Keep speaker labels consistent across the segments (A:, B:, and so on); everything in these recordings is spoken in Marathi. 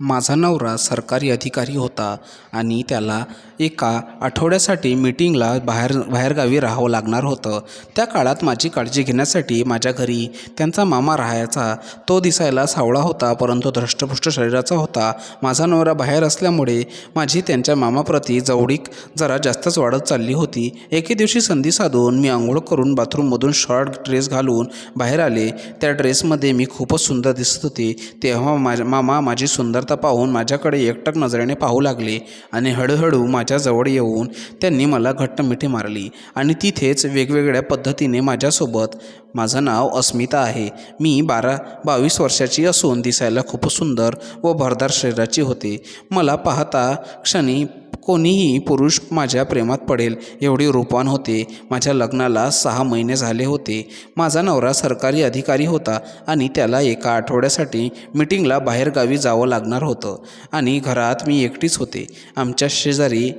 A: माझा नवरा सरकारी अधिकारी होता आणि त्याला एका आठवड्यासाठी मीटिंगला बाहेरगावी राहावं लागणार होतं. त्या काळात माझी काळजी घेण्यासाठी माझ्या घरी त्यांचा मामा राहायचा. तो दिसायला सावळा होता, परंतु धष्टपुष्ट शरीराचा होता. माझा नवरा बाहेर असल्यामुळे माझी त्यांच्या मामाप्रती जवळीक जरा जास्तच वाढत चालली होती. एके दिवशी संधी साधून मी आंघोळ करून बाथरूममधून शॉर्ट ड्रेस घालून बाहेर आले. त्या ड्रेसमध्ये मी खूपच सुंदर दिसत होते. तेव्हा मामा माझी सुंदरता पाहून माझ्याकडे एकटक नजरेने पाहू लागले आणि हळूहळू माझ्या जवळ येऊन त्यांनी मला घट्ट मिठी मारली आणि तिथेच वेगवेगळ्या पद्धतीने माझ्यासोबत. माझं नाव अस्मिता आहे. मी 22 वर्षाची असून दिसायला खूप सुंदर व भरदार शरीराची होते. मला पाहता क्षणी कोणीही पुरुष माझ्या प्रेमात पडेल एवढी रूपवान होते. माझ्या लग्नाला 6 महिने झाले होते. माझा नवरा सरकारी अधिकारी होता आणि त्याला एका आठवड्यासाठी मीटिंगला बाहेरगावी जावं लागणार होतं आणि घरात मी एकटीच होते. आमच्या शेजारी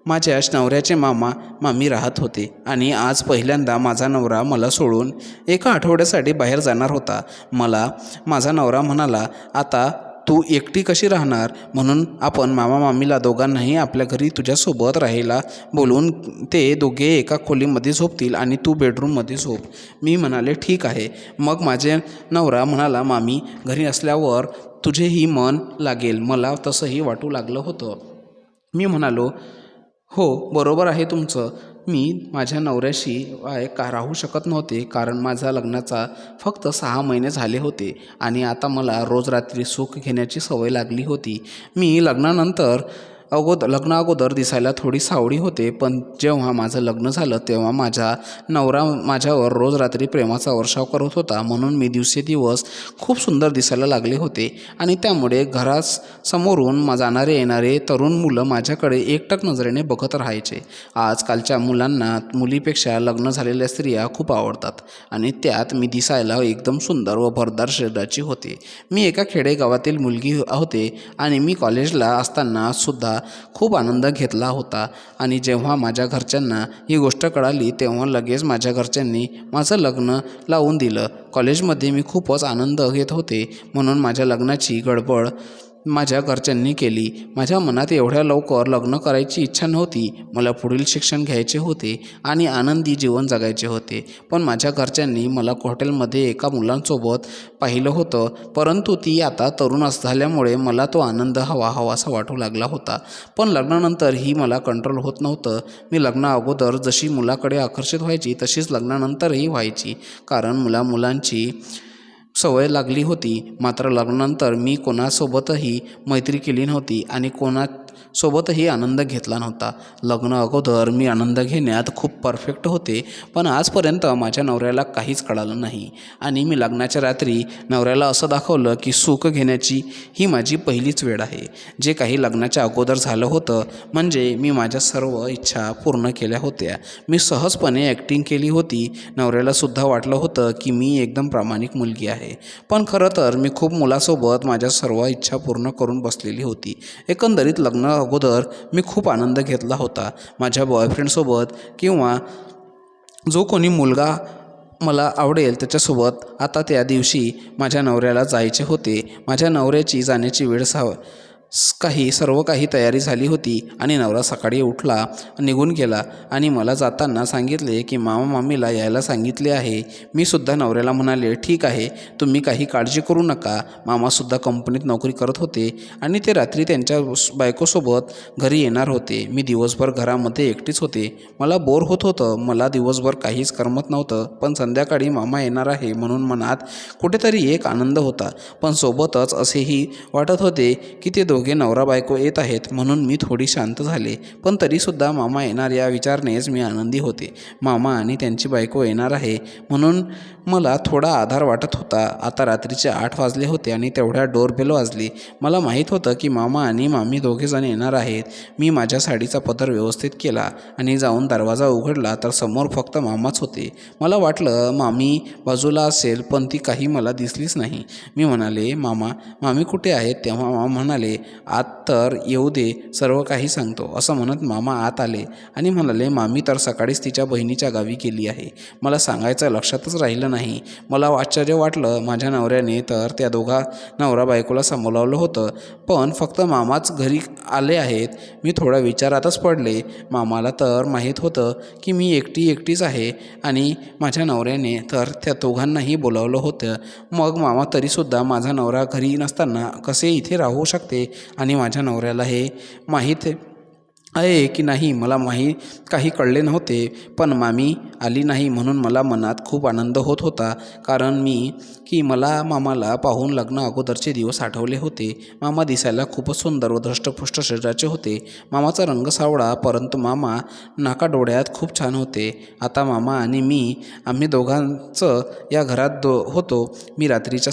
A: माझ्या नवऱ्याचे मामी राहत होते आणि आज पहिल्यांदा माझा नवरा मला सोडून एका आठवड्यासाठी बाहेर जाणार होता. माझा नवरा म्हणाला, आता तू एकटी कशी राहणार, म्हणून आपण मामीला दोघांनाही आपल्या घरी तुझ्यासोबत राहायला बोलून ते दोघे एका खोलीमध्ये झोपतील आणि तू बेडरूममध्ये झोप. मी म्हणाले, ठीक आहे. मग माझे नवरा म्हणाला, मामी घरी असल्यावर तुझेही मन लागेल. मला तसंही वाटू लागलं होतं. मी म्हणालो, हो बरोबर आहे तुमचं. मी माझ्या नवऱ्याशी का राहू शकत नव्हते, कारण माझ्या लग्नाचा फक्त 6 महिने झाले होते आणि आता मला रोज रात्री सुख घेण्याची सवय लागली होती. मी लग्ना अगोदर दिसायला थोडी सावळी होते, पण जेव्हा माझं लग्न झालं तेव्हा माझा नवरा माझ्यावर रोज रात्री प्रेमाचा वर्षाव करत होता, म्हणून मी दिवसेदिवस खूप सुंदर दिसायला लागले होते आणि त्यामुळे घरासमोरून जाणारे येणारे तरुण मुलं माझ्याकडे एकटक नजरेने बघत राहायचे. आजकालच्या मुलांना मुलीपेक्षा लग्न झालेल्या स्त्रिया खूप आवडतात आणि त्यात मी दिसायला एकदम सुंदर व भरदार शरीराची होते. मी एका खेडेगावातील मुलगी होते आणि मी कॉलेजला असताना सुद्धा खूप आनंद घेतला होता आणि जेव्हा माझ्या घरच्यांना ही गोष्ट कळाली तेव्हा लगेच माझ्या घरच्यांनी माझं लग्न लावून दिलं. कॉलेजमध्ये मी खूपच आनंद घेत होते, म्हणून माझ्या लग्नाची गडबड माझ्या घरच्यांनी केली. माझ्या मनात एवढ्या लवकर लग्न करायची इच्छा नव्हती. मला पुढील शिक्षण घ्यायचे होते आणि आनंदी जीवन जगायचे होते. पण माझ्या घरच्यांनी मला हॉटेलमध्ये एका मुलांसोबत पाहिलं होतं, परंतु ती आता तरुण झाल्यामुळे मला तो आनंद हवासा वाटू लागला होता. पण लग्नानंतरही मला कंट्रोल होत नव्हतं. मी लग्ना अगोदर जशी मुलाकडे आकर्षित व्हायची तशीच लग्नानंतरही व्हायची, कारण मुलांची सवय लागली होती. मात्र लग्नानंतर मी कोणासोबतही मैत्री केली नव्हती आणि कोणासोबतही आनंद घेतला नव्हता. लग्न अगोदर मी आनंद घेण्यात खूप परफेक्ट होते, पण आजपर्यंत माझ्या नवऱ्याला काहीच कळालं नाही आणि मी लग्नाच्या रात्री नवऱ्याला असं दाखवलं की सुख घेण्याची ही माझी पहिलीच वेळ आहे. जे काही लग्नाच्या अगोदर झालं होतं म्हणजे मी माझ्या सर्व इच्छा पूर्ण केल्या होत्या. मी सहजपणे ॲक्टिंग केली होती. नवऱ्यालासुद्धा वाटलं होतं की मी एकदम प्रामाणिक मुलगी आहे, पण खरं तर मी खूप मुलासोबत माझ्या सर्व इच्छा पूर्ण करून बसलेली होती. एकंदरीत लग्न अगोदर मी खूप आनंद घेतला होता. माझ्या बॉयफ्रेंडसोबत किंवा जो कोणी मुलगा मला आवडेल त्याच्यासोबत. आता त्या दिवशी माझ्या नवऱ्याला जायचे होते. माझ्या नवऱ्याची जाण्याची वेळ सर्व काही तयारी झाली होती आणि नवरा सकाळी उठला, निघून गेला आणि मला जाताना सांगितले की मामीला यायला सांगितले आहे. मी सुद्धा नवऱ्याला म्हणाले, ठीक आहे, तुम्ही काही काळजी करू नका. मामासुद्धा कंपनीत नोकरी करत होते आणि ते रात्री त्यांच्या बायकोसोबत घरी येणार होते. मी दिवसभर घरामध्ये एकटीच होते. मला बोर होत होतं. मला दिवसभर काहीच करमत नव्हतं, पण संध्याकाळी मामा येणार आहे म्हणून मनात कुठेतरी एक आनंद होता. पण सोबतच असेही वाटत होते की ते दोघे नवरा बायको येत आहेत, म्हणून मी थोडी शांत झाले. पण तरीसुद्धा मामा येणार या विचारानेच मी आनंदी होते. मामा आणि त्यांची बायको येणार आहे म्हणून मला थोडा आधार वाटत होता. आता रात्रीचे 8 वाजले होते आणि तेवढ्या डोरबेल वाजली. मला माहीत होतं की मामा आणि मामी दोघेजण येणार आहेत. मी माझ्या साडीचा पदर व्यवस्थित केला आणि जाऊन दरवाजा उघडला तर समोर फक्त मामाच होते. मला वाटलं मामी बाजूला असेल, पण ती काही मला दिसलीच नाही. मी म्हणाले, मामी कुठे आहेत? तेव्हा मामा म्हणाले, आत तर येऊ दे, सर्व काही सांगतो, असं म्हणत मामा आत आले आणि म्हणाले, मामी तर सकाळीच तिच्या बहिणीच्या गावी गेली आहे. मला सांगायचं लक्षातच राहिलं नाही. मला आश्चर्य वाटलं. माझ्या नवऱ्याने तर त्या दोघा नवरा बायकोला सांभाळलं होतं, पण फक्त मामाच घरी आले आहेत. मी थोड्या विचारातच पडले. मामाला तर माहीत होतं की मी एकटीच आहे आणि माझ्या नवऱ्याने तर त्या दोघांनाही बोलावलं होतं. मग मामा तरीसुद्धा माझा नवरा घरी नसताना कसे इथे राहू शकते आणि माझ्या नवऱ्याला हे माहीत आहे की नाही मला काही कळले नव्हते. पण मामी आली नाही म्हणून मला मनात खूप आनंद होत होता, कारण मला मामाला पाहून लग्न अगोदरचे दिवस आठवले होते. मामा दिसायला खूपच सुंदर व धष्टपुष्ट शरीराचे होते. मामाचा रंग सावळा, परंतु मामा नाकाडोळ्यात खूप छान होते. आता मामा आणि आम्ही दोघांचं या घरात होतो. मी रात्रीच्या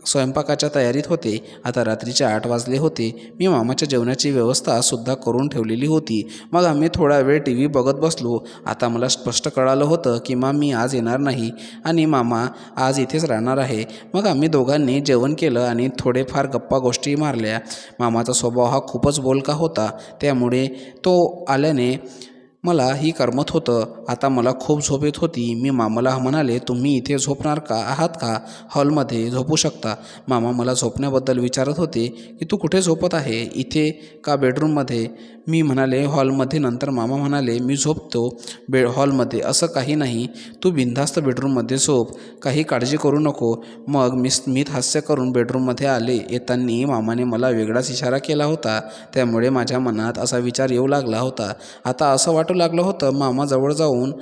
A: स्वयंपाकाच्या तयारीत होते. आता रात्रीचे 8 वाजले होते. मी मामाच्या जेवणाची व्यवस्थासुद्धा करून ठेवलेली होती. मग आम्ही थोडा वेळ TV बघत बसलो. आता मला स्पष्ट कळालं होतं की मामी आज येणार नाही आणि मामा आज इथेच राहणार आहे. मग आम्ही दोघांनी जेवण केलं आणि थोडेफार गप्पा गोष्टी मारल्या. मामाचा स्वभाव हा खूपच बोलका होता, त्यामुळे तो आल्याने मलाही करमत होतं. आता मला खूप झोप येत होती. मी मामाला म्हणाले, तुम्ही इथे झोपणार आहात का? हॉलमध्ये झोपू शकता. मामा मला झोपण्याबद्दल विचारत होते की तू कुठे झोपत आहे, इथे का बेडरूममध्ये? मी म्हणाले हॉलमध्ये. नंतर मामा म्हणाले, मी झोपतो हॉलमध्ये, असं काही नाही, तू बिनधास्त बेडरूममध्ये झोप, काही काळजी करू नको. मग मी स्मित हास्य करून बेडरूममध्ये आले. येताना मामाने मला वेगळाच इशारा केला होता, त्यामुळे माझ्या मनात असा विचार येऊ लागला होता. आता असं वाटू लागलं होतं मामाजवळ जाऊन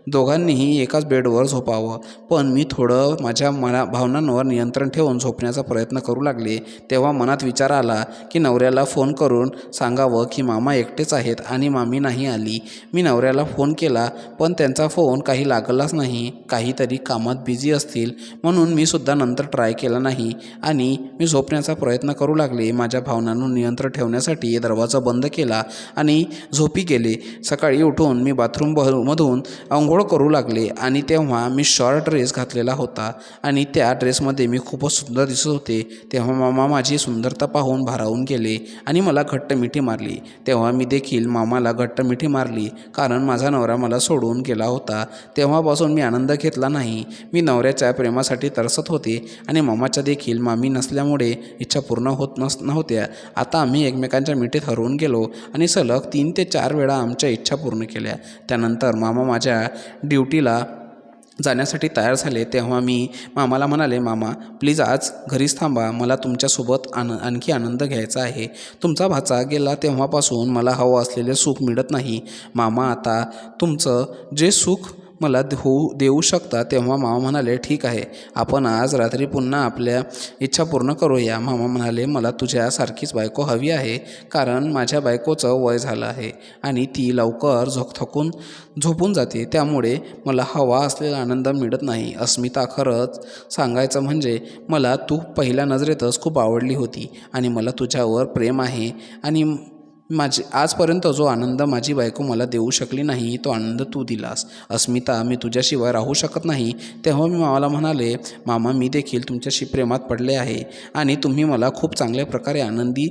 A: दोघांनीही एकाच बेडवर झोपावं. पण मी थोडं माझ्या भावनांवर नियंत्रण ठेवून झोपण्याचा प्रयत्न करू लागले. तेव्हा मनात विचार आला की नवऱ्याला फोन करून सांगावं की मामा एकटेच आहेत आणि मामी नाही आली. मी नवऱ्याला फोन केला, पण त्यांचा फोन काही लागलाच नाही. काहीतरी कामात बिझी असतील म्हणून मी सुद्धा नंतर ट्राय केला नाही आणि मी झोपण्याचा प्रयत्न करू लागले. माझ्या भावनांवर नियंत्रण ठेवण्यासाठी दरवाजा बंद केला आणि झोपी गेले. सकाळी उठून मी बाथरूममधून आंघोळ करू लागले आणि तेव्हा मी शॉर्ट ड्रेस घातलेला होता आणि त्या ड्रेसमध्ये मी खूपच सुंदर दिसत होते. तेव्हा मामा माझी सुंदरता पाहून भारावून गेले आणि मला घट्ट मिठी मारली. तेव्हा मी देखील मामाला घट्ट मिठी मारली, कारण माझा नवरा मला सोडून गेला होता. तेव्हापासून मी आनंद घेतला नाही. मी नवऱ्याच्या प्रेमासाठी तरसत होते आणि मामाच्या देखील मामी नसल्यामुळे इच्छा पूर्ण होत नव्हत्या. आता आम्ही एकमेकांच्या मिठीत हरवून गेलो आणि सलग 3 ते 4 वेळा आमच्या इच्छा पूर्ण केल्या. त्यानंतर मामा माझ्या ड्युटीला जाण्यासाठी तयार झाले. तेव्हा मी मामाला म्हणाले, मामा प्लीज आज घरीच थांबा, मला तुमच्यासोबत आणखी आनंद घ्यायचा आहे. तुमचा भाचा गेला तेव्हापासून मला हवं असलेले सुख मिळत नाही. मामा आता तुमचं जे सुख मला देऊ शकता. तेव्हा मामा म्हणाले, ठीक आहे, आपण आज रात्री पुन्हा आपल्या इच्छा पूर्ण करूया. मामा म्हणाले, मला तुझ्यासारखीच बायको हवी आहे, कारण माझ्या बायकोचं वय झालं आहे आणि ती लवकर थकून झोपून जाते, त्यामुळे मला हवा असलेला आनंद मिळत नाही. अस्मिता, खरंच सांगायचं म्हणजे मला तू पहिल्या नजरेतच खूप आवडली होती आणि मला तुझ्यावर प्रेम आहे आणि आजपर्यंत जो आनंद माझी बायको मला देऊ शकली नाही, तो आनंद तू दिलास. अस्मिता, मी तुझ्याशिवाय राहू शकत नाही. तेव्हा मी मामाला म्हणाले, मामा मी देखील तुमच्याशी प्रेमात पडले आहे आणि तुम्ही मला खूप चांगल्या प्रकारे आनंदी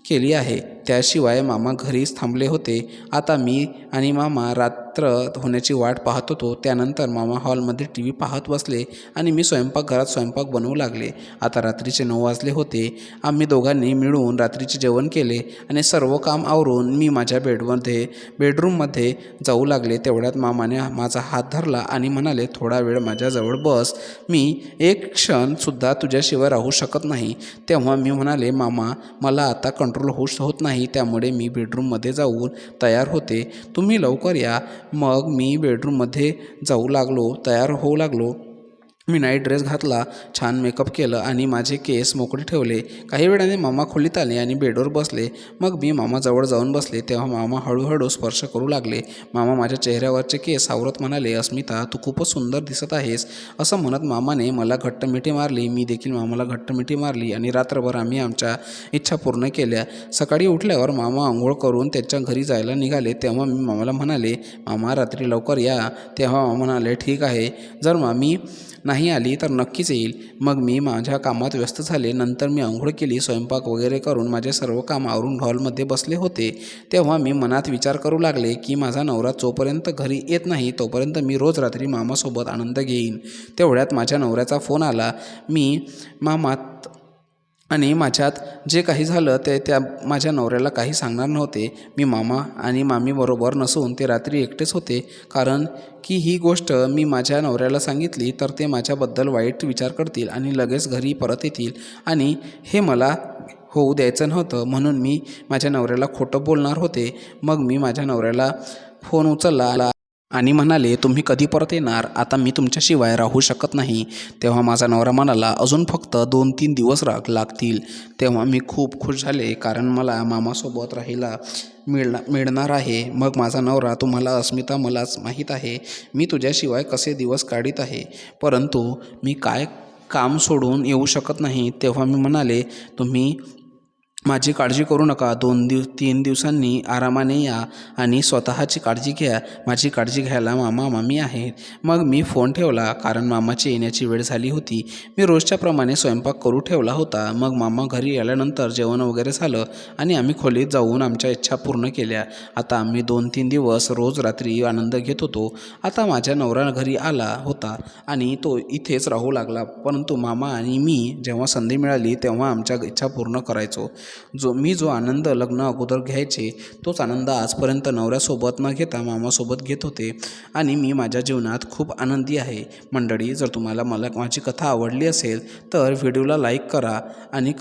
A: केली आहे. त्याशिवाय मामा घरीच थांबले होते. आता मी आणि मामा रात्र होण्याची वाट पाहत होतो. त्यानंतर मामा हॉलमध्ये TV पाहत बसले आणि मी स्वयंपाकघरात स्वयंपाक बनवू लागले. आता रात्रीचे 9 वाजले होते. आम्ही दोघांनी मिळून रात्रीचे जेवण केले आणि सर्व काम आवरून मी माझ्या बेडरूममध्ये जाऊ लागले. तेवढ्यात मामाने माझा हात धरला आणि म्हणाले, थोडा वेळ माझ्याजवळ बस, मी एक क्षणसुद्धा तुझ्याशिवाय राहू शकत नाही. तेव्हा मी म्हणाले, मामा मला आता कंट्रोल होत नाही, त्यामुळे मी बेडरूममध्ये जाऊन तयार होते, तुम्ही लवकर या. मग मी बेडरूममध्ये तयार होऊ लागलो. मी नाईट ड्रेस घातला, छान मेकअप केलं आणि माझे केस मोकळे ठेवले. काही वेळाने मामा खोलीत आले आणि बेडवर बसले. मग मी मामाजवळ जाऊन बसले. तेव्हा मामा हळूहळू स्पर्श करू लागले. मामा माझ्या चेहऱ्यावरचे केस सावरत म्हणाले, अस्मिता तू खूपच सुंदर दिसत आहेस. असं म्हणत मामाने मला घट्ट मिठी मारली. मी देखील मामाला घट्ट मिठी मारली आणि रात्रभर आम्ही आमच्या इच्छा पूर्ण केल्या. सकाळी उठल्यावर मामा आंघोळ करून त्यांच्या घरी जायला निघाले. तेव्हा मी मामाला म्हणाले, मामा रात्री लवकर या. तेव्हा मामा म्हणाले, ठीक आहे. जर मामी नाही आली तर नक्कीच येईल. मग मी माझ्या कामात व्यस्त झाले. नंतर मी अंघोळ केली. स्वयंपाक वगैरे करून माझे सर्व काम आवरून हॉलमध्ये बसले होते. तेव्हा मी मनात विचार करू लागले की माझा नवरा जोपर्यंत घरी येत नाही तोपर्यंत मी रोज रात्री मामासोबत आनंद घेईन. तेवढ्यात माझ्या नवऱ्याचा फोन आला. मी मामात आणि माझ्यात जे काही झालं ते त्या माझ्या नवऱ्याला काही सांगणार नव्हते. मी मामा आणि मामीबरोबर नसून ते रात्री एकटेच होते. कारण की ही गोष्ट मी माझ्या नवऱ्याला सांगितली तर ते माझ्याबद्दल वाईट विचार करतील आणि लगेच घरी परत येतील आणि हे मला होऊ द्यायचं नव्हतं. म्हणून मी माझ्या नवऱ्याला खोटं बोलणार होते. मग मी माझ्या नवऱ्याला फोन उचलला आणि म्हणाले, तुम्ही कधी परत येणार? आता मी तुमच्याशिवाय राहू शकत नाही. तेव्हा माझा नवरा म्हणाला, अजून फक्त 2-3 दिवस लागतील. तेव्हा मी खूप खुश झाले कारण मला मामासोबत राहायला मिळणार आहे. मग माझा नवरा, तुम्हाला अस्मिता मलाच माहीत आहे मी तुझ्याशिवाय कसे दिवस काढीत आहे, परंतु मी काय काम सोडून येऊ शकत नाही. तेव्हा मी म्हणाले, तुम्ही माझी काळजी करू नका. 2-3 दिवसांनी आरामाने या आणि स्वतःची काळजी घ्या. माझी काळजी घ्यायला मामा मामी आहेत. मग मी फोन ठेवला कारण मामाची येण्याची वेळ झाली होती. मी रोजच्याप्रमाणे स्वयंपाक करू ठेवला होता. मग मामा घरी आल्यानंतर जेवण वगैरे झालं आणि आम्ही खोलीत जाऊन आमच्या इच्छा पूर्ण केल्या. आता आम्ही 2-3 दिवस रोज रात्री आनंद घेत होतो. आता माझ्या नवरा घरी आला होता आणि तो इथेच राहू लागला. परंतु मामा आणि मी जेव्हा संधी मिळाली तेव्हा आमच्या इच्छा पूर्ण करायचो. जो आनंद लग्न अगोदर घ्यायचे तोच आनंद आजपर्यंत नवऱ्यासोबत न घेता मामासोबत घेत होते आणि मी माझ्या जीवनात खूप आनंदी आहे. मंडळी, जर तुम्हाला माझी कथा आवडली असेल तर व्हिडिओला लाईक करा आणि